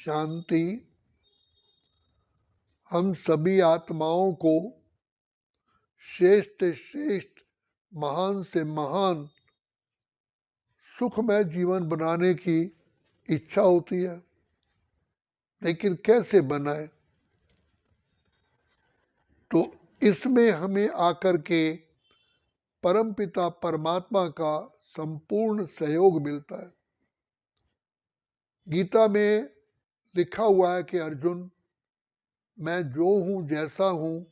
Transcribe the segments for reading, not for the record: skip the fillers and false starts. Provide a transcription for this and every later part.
शांति हम सभी आत्माओं को श्रेष्ठ से श्रेष्ठ, महान से महान सुखमय जीवन बनाने की इच्छा होती है, लेकिन कैसे बनाए? तो इसमें हमें आकर के परमपिता परमात्मा का संपूर्ण सहयोग मिलता है। गीता में लिखा हुआ है कि अर्जुन, मैं जो हूं जैसा हूं,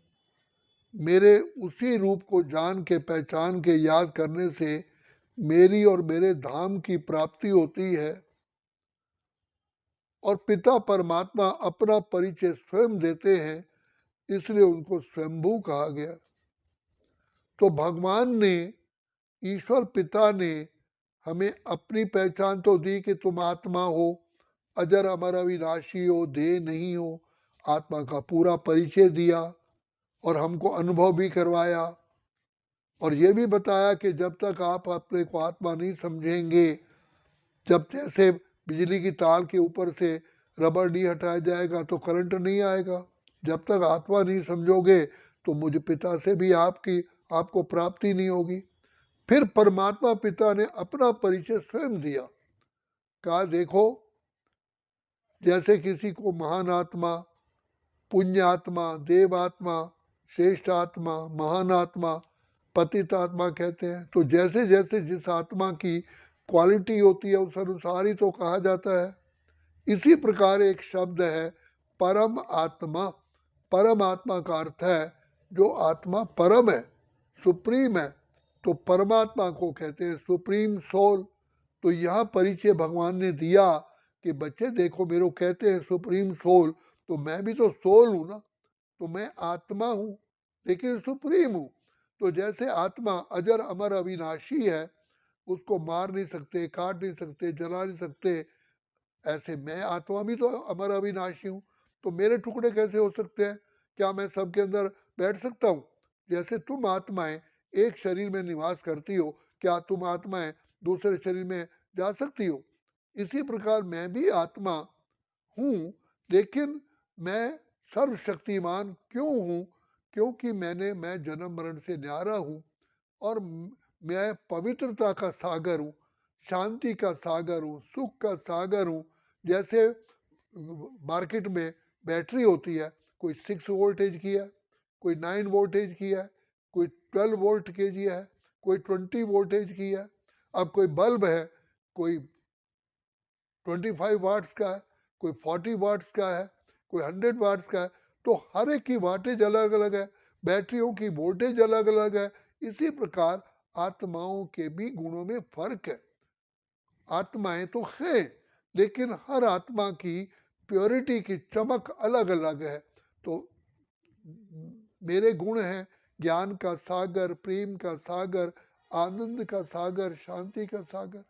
मेरे उसी रूप को जान के पहचान के याद करने से मेरी और मेरे धाम की प्राप्ति होती है। और पिता परमात्मा अपना परिचय स्वयं देते हैं, इसलिए उनको स्वयंभू कहा गया। तो भगवान ने, ईश्वर पिता ने हमें अपनी पहचान तो दी कि तुम आत्मा हो, अजर अमर अविनाशी हो, देह नहीं हो। आत्मा का पूरा परिचय दिया और हमको अनुभव भी करवाया, और ये भी बताया कि जब तक आप अपने को आत्मा नहीं समझेंगे, जब जैसे बिजली की तार के ऊपर से रबर नहीं हटाया जाएगा तो करंट नहीं आएगा, जब तक आत्मा नहीं समझोगे तो मुझ पिता से भी आपको प्राप्ति नहीं होगी। फिर परमात्मा पिता ने अपना परिचय स्वयं दिया, कहा देखो, जैसे किसी को महान आत्मा, पुण्य आत्मा, देव आत्मा, श्रेष्ठ आत्मा, महान आत्मा, पतित आत्मा कहते हैं, तो जैसे जैसे जिस आत्मा की क्वालिटी होती है उस अनुसार ही तो कहा जाता है। इसी प्रकार एक शब्द है परम आत्मा। परम आत्मा का अर्थ है जो आत्मा परम है, सुप्रीम है, तो परमात्मा को कहते हैं सुप्रीम सोल। तो यहाँ परिचय भगवान ने दिया कि बच्चे देखो, मेरे को कहते हैं सुप्रीम सोल, तो मैं भी तो सोल हूं ना, तो मैं आत्मा हूं लेकिन सुप्रीम हूं। तो जैसे आत्मा अजर अमर अविनाशी है, उसको मार नहीं सकते, काट नहीं सकते, जला नहीं सकते, ऐसे मैं आत्मा भी तो अमर अविनाशी हूं। तो मेरे टुकड़े कैसे हो सकते हैं? क्या मैं सबके अंदर बैठ सकता हूं? जैसे तुम आत्माएं एक शरीर में निवास करती हो, क्या तुम आत्माएं दूसरे शरीर में जा सकती हो? इसी प्रकार मैं भी आत्मा हूं, लेकिन मैं सर्वशक्तिमान क्यों हूं? क्योंकि मैं जन्म मरण से न्यारा हूं, और मैं पवित्रता का सागर हूं, शांति का सागर हूं, सुख का सागर हूं। जैसे मार्केट में बैटरी होती है, कोई 6 वोल्टेज की है, कोई 9 वोल्टेज की है, कोई 12 वोल्ट की है, कोई 20 वोल्टेज की है। अब कोई बल्ब है, कोई 25 वाट्स का है, कोई 40 वाट्स का है, कोई 100 वाट्स का है। तो हर एक की वाटेज अलग अलग है, बैटरियों की वोल्टेज अलग अलग है। इसी प्रकार आत्माओं के भी गुणों में फर्क है। आत्माएं तो हैं, लेकिन हर आत्मा की प्योरिटी की चमक अलग अलग है। तो मेरे गुण हैं ज्ञान का सागर, प्रेम का सागर, आनंद का सागर, शांति का सागर।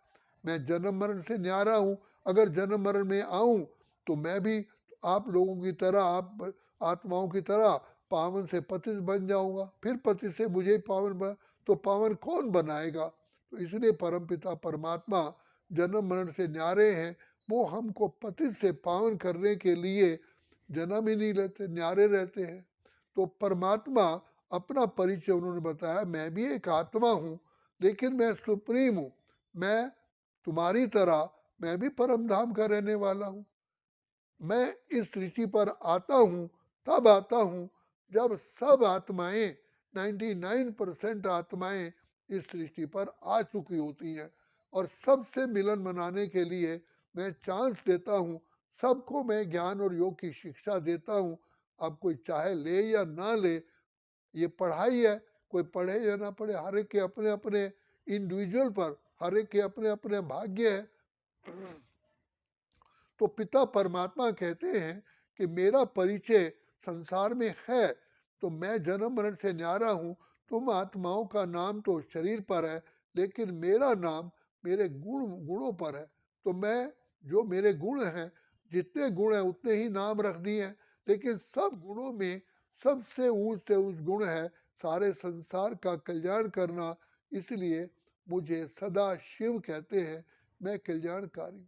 मैं जन्म मरण से न्यारा हूं। अगर जन्म मरण में आऊं तो मैं भी आप लोगों की तरह, आप आत्माओं की तरह पावन से पतित बन जाऊंगा, फिर पतित से मुझे पावन बन, तो पावन कौन बनाएगा? तो इसलिए परमपिता परमात्मा जन्म मरण से न्यारे हैं। वो हमको पतित से पावन करने के लिए जन्म ही नहीं लेते, न्यारे रहते हैं। तो परमात्मा अपना परिचय उन्होंने बताया, मैं भी एक आत्मा हूं, लेकिन मैं सुप्रीम हूं। मैं तुम्हारी तरह, मैं भी परम धाम का रहने वाला हूं। मैं इस सृष्टि पर आता हूं, तब आता हूं जब सब आत्माएं, 99% आत्माएं इस सृष्टि पर आ चुकी होती हैं। और सबसे मिलन मनाने के लिए मैं चांस देता हूं, सबको मैं ज्ञान और योग की शिक्षा देता हूं। अब कोई चाहे ले या ना ले, ये पढ़ाई है, कोई पढ़े या ना पढ़े, हर एक के अपने अपने इंडिविजुअल पर, हर एक के अपने अपने भाग्य है। तो पिता परमात्मा कहते हैं कि मेरा परिचय संसार में है, तो मैं जन्म मरण से न्यारा हूं। तुम आत्माओं का नाम तो शरीर पर है, लेकिन मेरा नाम मेरे गुणों पर है। तो मैं, जो मेरे गुण हैं, जितने गुण हैं उतने ही नाम रख दिए हैं, लेकिन सब गुणों में सबसे ऊंच से ऊंच गुण है सारे संसार का कल्याण करना। इसलिए मुझे सदा शिव कहते हैं, मैं कल्याणकारी हूं।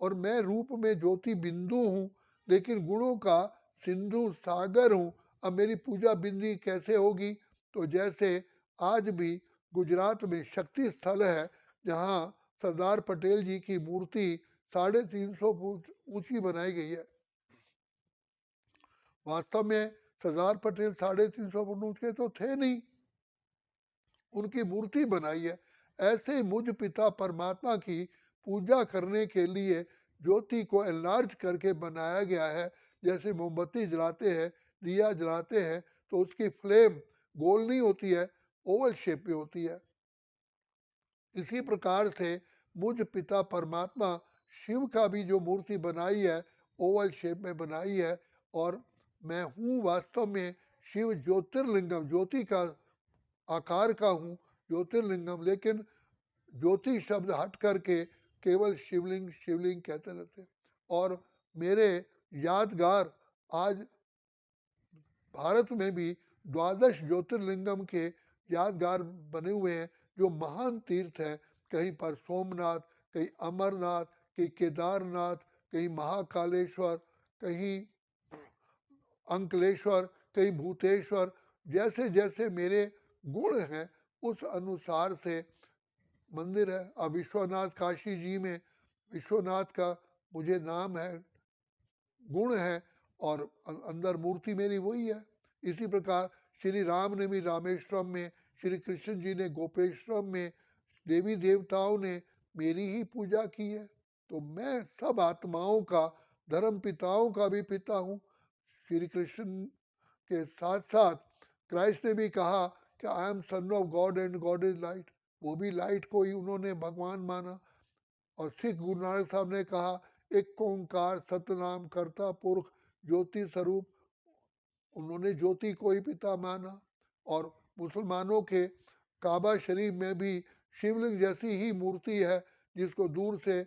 और मैं रूप में ज्योति बिंदु हूँ, लेकिन गुणों का सिंधु सागर हूँ। अब मेरी पूजा बिंदी कैसे होगी? तो जैसे आज भी गुजरात में शक्ति स्थल है, जहाँ सरदार पटेल जी की मूर्ति 350 फुट ऊंची बनाई गई है। वास्तव में सरदार पटेल 350 फुट ऊंचे तो थे नहीं, उनकी मूर्ति बनाई है। ऐसे मुझ पिता परमात्मा की पूजा करने के लिए ज्योति को एनलार्ज करके बनाया गया है। जैसे मोमबत्ती जलाते हैं, दिया जलाते हैं, तो उसकी फ्लेम गोल नहीं होती है, ओवल शेप में होती है। इसी प्रकार से मुझ पिता परमात्मा शिव का भी जो मूर्ति बनाई है, ओवल शेप में बनाई है। और मैं हूँ वास्तव में शिव ज्योतिर्लिंगम, ज्योति का आकार का हूँ, ज्योतिर्लिंगम। लेकिन ज्योति शब्द हट करके केवल शिवलिंग शिवलिंग कहते रहते हैं। और मेरे यादगार आज भारत में भी 12 ज्योतिर्लिंगम के यादगार बने हुए हैं, जो महान तीर्थ हैं। कहीं पर सोमनाथ, कहीं अमरनाथ, कहीं केदारनाथ, कहीं महाकालेश्वर, कहीं अंकलेश्वर, कहीं भूतेश्वर। जैसे जैसे मेरे गुण हैं, उस अनुसार से मंदिर है। अब विश्वनाथ काशी जी में विश्वनाथ का मुझे नाम है, गुण है, और अंदर मूर्ति मेरी वही है। इसी प्रकार श्री राम ने भी रामेश्वरम में, श्री कृष्ण जी ने गोपेश्वरम में, देवी देवताओं ने मेरी ही पूजा की है। तो मैं सब आत्माओं का, धर्म पिताओं का भी पिता हूँ। श्री कृष्ण के साथ साथ क्राइस्ट ने भी कहा कि I am son of God and God is light. वो भी लाइट को ही उन्होंने भगवान माना। और सिख गुरु नानक साहब ने कहा, एक ओंकार सतनाम करता पुरख ज्योति स्वरूप, उन्होंने ज्योति को ही पिता माना। और मुसलमानों के काबा शरीफ में भी शिवलिंग जैसी ही मूर्ति है, जिसको दूर से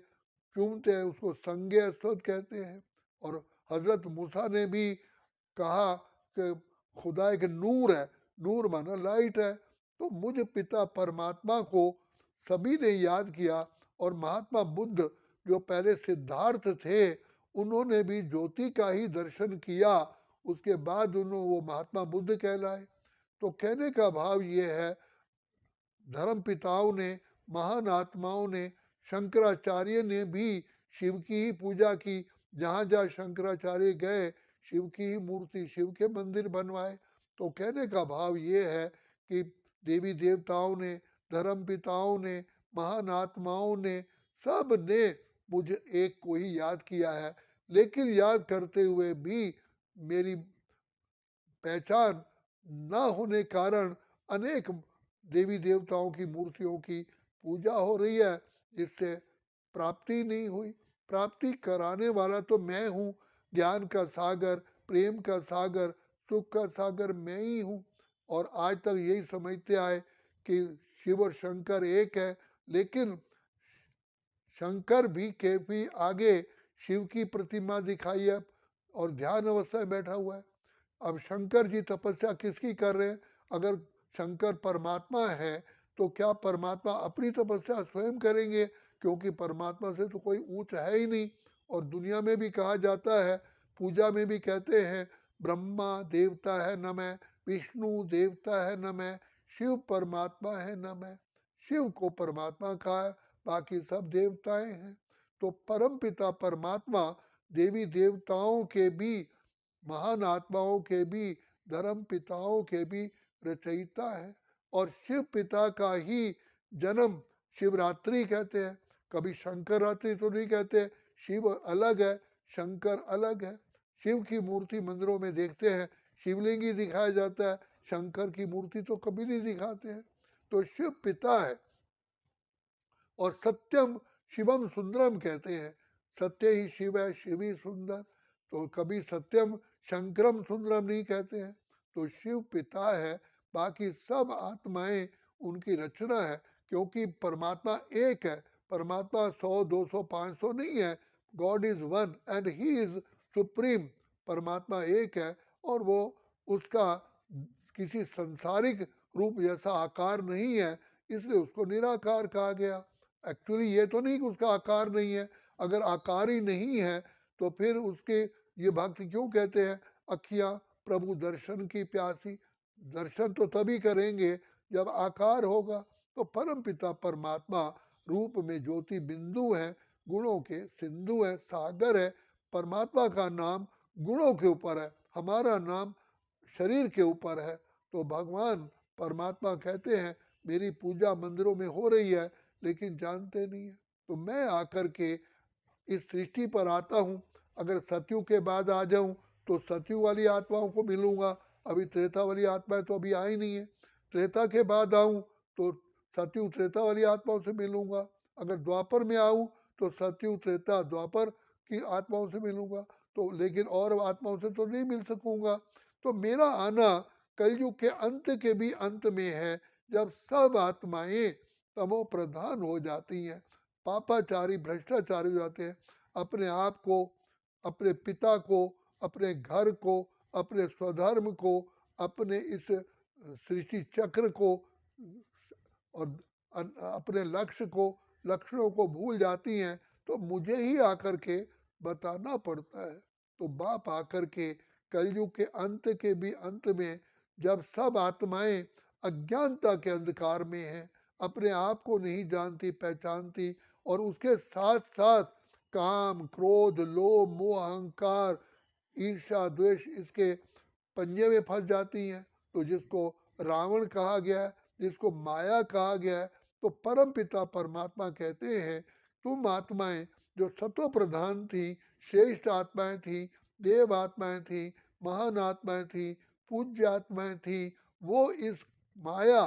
चूमते हैं उसको संज्ञ अस्वद कहते हैं। और हजरत मूसा ने भी कहा कि खुदा एक नूर है, नूर माना लाइट है। तो मुझ पिता परमात्मा को सभी ने याद किया। और महात्मा बुद्ध जो पहले सिद्धार्थ थे, उन्होंने भी ज्योति का ही दर्शन किया, उसके बाद उन्होंने वो महात्मा बुद्ध कहलाए। तो कहने का भाव ये है, धर्म पिताओं ने, महान आत्माओं ने, शंकराचार्य ने भी शिव की ही पूजा की। जहाँ जहाँ शंकराचार्य गए, शिव की ही मूर्ति, शिव के मंदिर बनवाए। तो कहने का भाव ये है कि देवी देवताओं ने, धर्म पिताओं ने, महान आत्माओं ने, सब ने मुझे एक को ही याद किया है। लेकिन याद करते हुए भी मेरी पहचान न होने कारण अनेक देवी देवताओं की मूर्तियों की पूजा हो रही है, जिससे प्राप्ति नहीं हुई। प्राप्ति कराने वाला तो मैं हूँ, ज्ञान का सागर, प्रेम का सागर, सुख का सागर मैं ही हूँ। और आज तक यही समझते आए कि शिव और शंकर एक है। लेकिन शंकर भी आगे शिव की प्रतिमा दिखाई है और ध्यान अवस्था में बैठा हुआ है। अब शंकर जी तपस्या किसकी कर रहे हैं? अगर शंकर परमात्मा है, तो क्या परमात्मा अपनी तपस्या स्वयं करेंगे? क्योंकि परमात्मा से तो कोई ऊंच है ही नहीं। और दुनिया में भी कहा जाता है, पूजा में भी कहते हैं, ब्रह्मा देवता है न मैं, विष्णु देवता है न मैं, शिव परमात्मा है न मैं। शिव को परमात्मा कहा है, बाकी सब देवताएं हैं। तो परम पिता परमात्मा देवी देवताओं के भी, महान आत्माओं के भी, धर्म पिताओं के भी रचयिता है। और शिव पिता का ही जन्म शिवरात्रि कहते हैं। कभी शंकर रात्रि तो नहीं कहते। शिव अलग है, शंकर अलग है। शिव की मूर्ति मंदिरों में देखते हैं, शिवलिंग ही दिखाया जाता है, शंकर की मूर्ति तो कभी नहीं दिखाते हैं। तो शिव पिता है। और सत्यम शिवम सुंदरम कहते हैं, सत्य ही शिव है, शिव ही सुंदर। तो कभी सत्यम शंकरम सुंदरम नहीं कहते हैं। तो शिव पिता है, बाकी सब आत्माएं उनकी रचना है। क्योंकि परमात्मा एक है, परमात्मा 100 200 500 नहीं है। God is one and he is supreme. परमात्मा एक है, और वो उसका किसी संसारिक रूप जैसा आकार नहीं है, इसलिए उसको निराकार कहा गया। एक्चुअली ये तो नहीं कि उसका आकार नहीं है, अगर आकार ही नहीं है तो फिर उसके ये भक्त क्यों कहते हैं अखियां प्रभु दर्शन की प्यासी। दर्शन तो तभी करेंगे जब आकार होगा। तो परम पिता परमात्मा रूप में ज्योति बिंदु है, गुणों के सिंधु है, सागर है। परमात्मा का नाम गुणों के ऊपर है, हमारा नाम शरीर के ऊपर है। तो भगवान परमात्मा कहते हैं मेरी पूजा मंदिरों में हो रही है लेकिन जानते नहीं है। तो मैं आकर के इस सृष्टि पर आता हूँ। अगर सतयुग के बाद आ जाऊं तो सतयुग वाली आत्माओं को मिलूंगा, अभी त्रेता वाली आत्माएं तो अभी आई नहीं है। त्रेता के बाद आऊं तो सतयुग त्रेता वाली आत्माओं से मिलूंगा। अगर द्वापर में आऊं तो सतयुग त्रेता द्वापर की आत्माओं से मिलूंगा। तो लेकिन और आत्माओं से तो नहीं मिल सकूंगा। तो मेरा आना कलयुग के अंत के भी अंत में है, जब सब आत्माएं तमो प्रधान हो जाती हैं, पापाचारी भ्रष्टाचारी हो जाते हैं, अपने आप को, अपने पिता को, अपने घर को, अपने स्वधर्म को, अपने इस सृष्टि चक्र को और अपने लक्ष्य को, लक्षणों को भूल जाती हैं। तो मुझे ही आकर के बताना पड़ता है। तो बाप आकर के कलयुग के अंत के भी अंत में, जब सब आत्माएं अज्ञानता के अंधकार में हैं, अपने आप को नहीं जानती पहचानती, और उसके साथ साथ काम क्रोध लोभ मोह अहंकार ईर्ष्या द्वेष इसके पंजे में फंस जाती हैं। तो जिसको रावण कहा गया है, जिसको माया कहा गया है, तो परम पिता परमात्मा कहते हैं तुम आत्माएं जो सत्व प्रधान थी, श्रेष्ठ आत्माएं थी, देव आत्माएं थी, महान आत्माएं थी, पूज्य आत्माएं थी, वो इस माया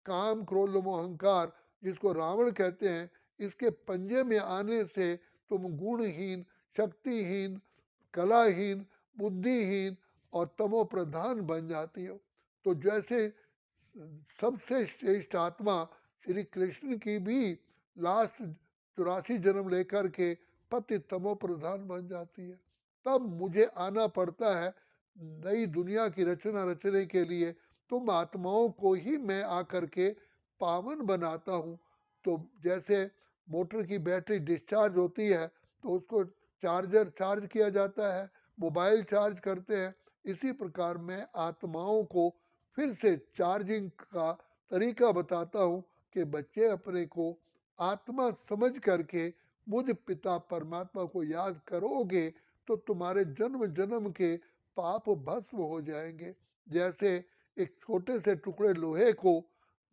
काम क्रोध मोह अहंकार जिसको रावण कहते हैं, इसके पंजे में आने से तुम गुणहीन, शक्तिहीन, कलाहीन, बुद्धिहीन और तमो प्रधान बन जाती हो। तो जैसे सबसे श्रेष्ठ आत्मा श्री कृष्ण की भी लास्ट 84 जन्म लेकर के पति तमो प्रधान बन जाती है। तब मुझे आना पड़ता है नई दुनिया की रचना रचने के लिए। तुम आत्माओं को ही मैं आकर के पावन बनाता हूँ। तो जैसे मोटर की बैटरी डिस्चार्ज होती है तो उसको चार्जर चार्ज किया जाता है, मोबाइल चार्ज करते हैं, इसी प्रकार मैं आत्माओं को फिर से चार्जिंग का तरीका बताता हूँ कि बच्चे अपने को आत्मा समझ करके मुझ पिता परमात्मा को याद करोगे तो तुम्हारे जन्म जन्म के पाप भस्म हो जाएंगे। जैसे एक छोटे से टुकड़े लोहे को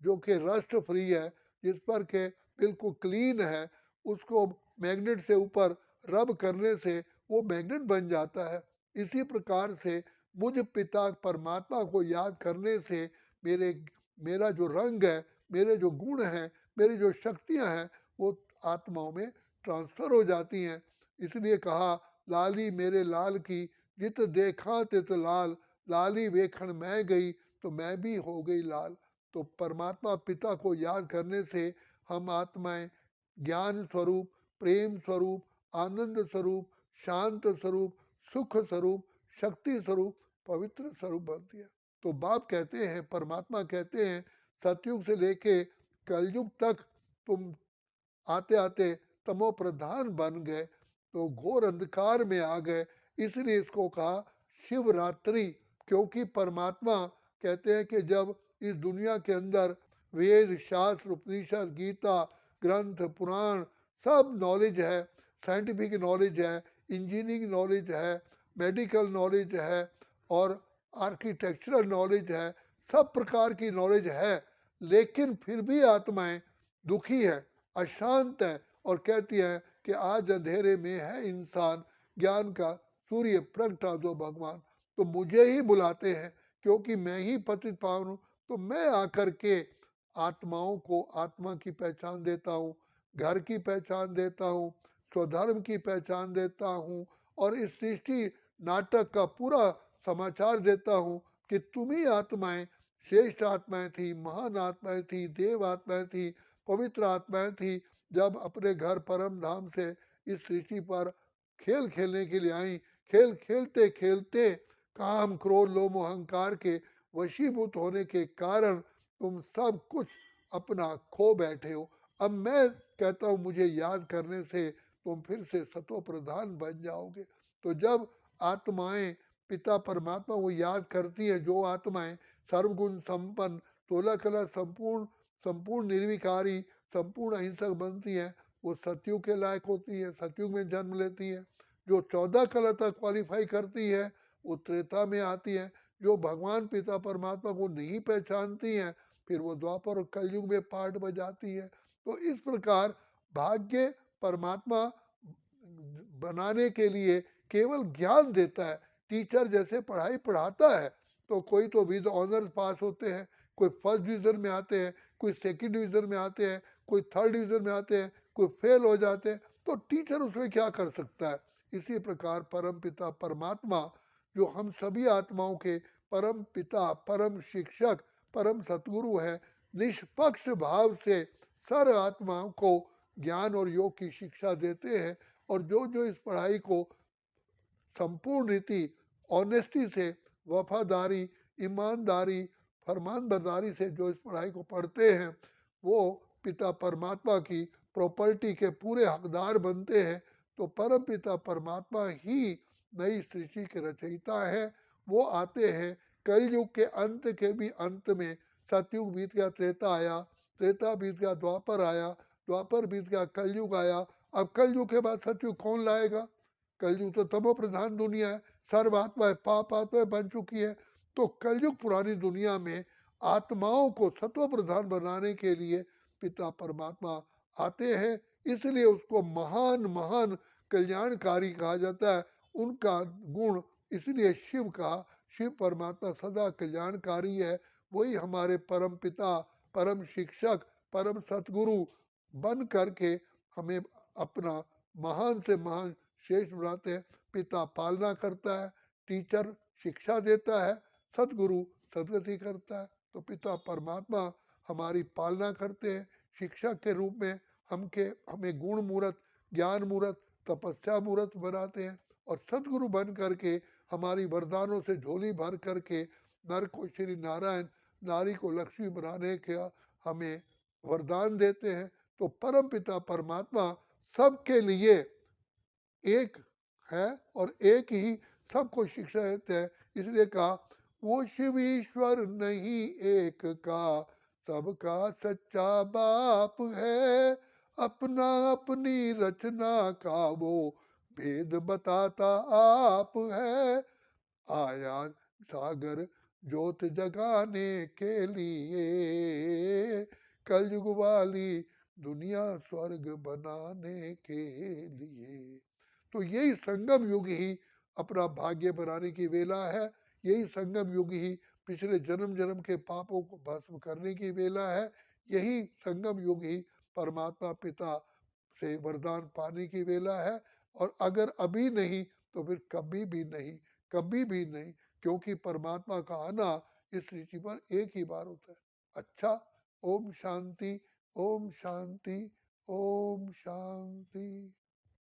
जो कि रस्ट फ्री है, जिस पर के बिल्कुल क्लीन है, उसको मैग्नेट से ऊपर रब करने से वो मैग्नेट बन जाता है। इसी प्रकार से मुझ पिता परमात्मा को याद करने से मेरा जो रंग है, मेरे जो गुण हैं, मेरी जो शक्तियां हैं, वो आत्माओं में ट्रांसफर हो जाती हैं। इसलिए कहा लाली मेरे लाल की जित देखा तित लाल, लाली वेखण मैं गई तो मैं भी हो गई लाल। तो परमात्मा पिता को याद करने से हम आत्माएं ज्ञान स्वरूप, प्रेम स्वरूप, आनंद स्वरूप, शांत स्वरूप, सुख स्वरूप, शक्ति स्वरूप, पवित्र स्वरूप बनती है। तो बाप कहते हैं, परमात्मा कहते हैं सतयुग से लेके कलयुग तक तुम आते आते तमो प्रधान बन गए, तो घोर अंधकार में आ गए। इसलिए इसको कहा शिवरात्रि। क्योंकि परमात्मा कहते हैं कि जब इस दुनिया के अंदर वेद शास्त्र उपनिषद गीता ग्रंथ पुराण सब नॉलेज है, साइंटिफिक नॉलेज है, इंजीनियरिंग नॉलेज है, मेडिकल नॉलेज है और आर्किटेक्चरल नॉलेज है, सब प्रकार की नॉलेज है, लेकिन फिर भी आत्माएं दुखी है, अशांत है और कहती है कि आज अंधेरे में है इंसान, ज्ञान का सूर्य प्रगटा दो भगवान। तो मुझे ही बुलाते हैं क्योंकि मैं ही पतित पावन हूँ। तो मैं आकर के आत्माओं को आत्मा की पहचान देता हूँ, घर की पहचान देता हूँ, स्वधर्म की पहचान देता हूँ और इस सृष्टि नाटक का पूरा समाचार देता हूँ कि तुम ही आत्माएं श्रेष्ठ आत्माएं थी, महान आत्माएं थी, देव आत्माएं थी, पवित्र आत्माएं थी, जब अपने घर परम धाम से इस सृष्टि पर खेल खेलने के लिए आई। खेल खेलते खेलते काम क्रोध लोभ मोह अहंकार के वशीभूत होने के कारण तुम सब कुछ अपना खो बैठे हो। अब मैं कहता हूँ मुझे याद करने से तुम फिर से सत्व प्रधान बन जाओगे। तो जब आत्माएं पिता परमात्मा को याद करती हैं, जो आत्माएं सर्वगुण संपन्न, 16 कला संपूर्ण, संपूर्ण निर्विकारी, संपूर्ण अहिंसक बनती हैं, वो सतयुग के लायक होती है, सतयुग में जन्म लेती है। जो 14 कला तक क्वालिफाई करती है वो त्रेता में आती है। जो भगवान पिता परमात्मा को नहीं पहचानती हैं, फिर वो द्वापर और कलयुग में पार्ट बजाती है। तो इस प्रकार भाग्य परमात्मा बनाने के लिए केवल ज्ञान देता है। टीचर जैसे पढ़ाई पढ़ाता है, तो कोई तो विद ऑनर्स पास होते हैं, कोई फर्स्ट डिवीजन में आते हैं, कोई सेकंड डिवीजन में आते हैं, कोई थर्ड डिवीजन में आते हैं, कोई फेल हो जाते हैं। तो टीचर उसमें क्या कर सकता है। इसी प्रकार परम पिता परमात्मा, जो हम सभी आत्माओं के परम पिता, परम शिक्षक, परम सतगुरु है, निष्पक्ष भाव से सर्व आत्माओं को ज्ञान और योग की शिक्षा देते हैं। और जो जो इस पढ़ाई को संपूर्ण रीति, ऑनेस्टी से, वफादारी, ईमानदारी, फरमानबरदारी से जो इस पढ़ाई को पढ़ते हैं, वो पिता परमात्मा की प्रॉपर्टी के पूरे हकदार बनते हैं। तो परम पिता परमात्मा ही नई सृष्टि के रचयिता है। वो आते हैं कलयुग के अंत के भी अंत में। सतयुग बीत गया, त्रेता आया, त्रेता बीत गया, द्वापर आया, द्वापर बीत गया, कलयुग आया। अब कलयुग के बाद सतयुग कौन लाएगा। कलयुग तो तमो प्रधान दुनिया है, सर्व आत्माएं पाप आत्माएं बन चुकी है। तो कलयुग पुरानी दुनिया में आत्माओं को सत्व प्रधान बनाने के लिए पिता परमात्मा आते हैं। इसलिए उसको महान महान कल्याणकारी कहा जाता है। उनका गुण इसलिए शिव का, शिव परमात्मा सदा कल्याणकारी है। वही हमारे परम पिता, परम शिक्षक, परम सतगुरु बन करके हमें अपना महान से महान श्रेष्ठ बनाते हैं। पिता पालना करता है, टीचर शिक्षा देता है, सदगुरु सदगति करता है। तो पिता परमात्मा हमारी पालना करते हैं, शिक्षक के रूप में हमें गुण मूर्त, ज्ञान मूर्त, तपस्या मूर्त बनाते हैं। और सदगुरु बन करके हमारी वरदानों से झोली भर करके नर को श्री नारायण, नारी को लक्ष्मी बनाने का हमें वरदान देते हैं। तो परम पिता परमात्मा सबके लिए एक है और एक ही सबको शिक्षा देते हैं। इसलिए कहा वो शिव ईश्वर नहीं एक का, सबका सच्चा बाप है, अपना अपनी रचना का वो भेद बताता आप है। आया सागर ज्योत जगाने के लिए, कलयुग वाली दुनिया स्वर्ग बनाने के लिए। तो यही संगम युग ही अपना भाग्य बनाने की वेला है। यही संगम युग ही पिछले जन्म जन्म के पापों को भस्म करने की वेला है। यही संगम युग ही परमात्मा पिता से वरदान पाने की वेला है। और अगर अभी नहीं तो फिर कभी भी नहीं, कभी भी नहीं। क्योंकि परमात्मा का आना इस सृष्टि पर एक ही बार होता है। अच्छा, ओम शांति, ओम शांति, ओम शांति।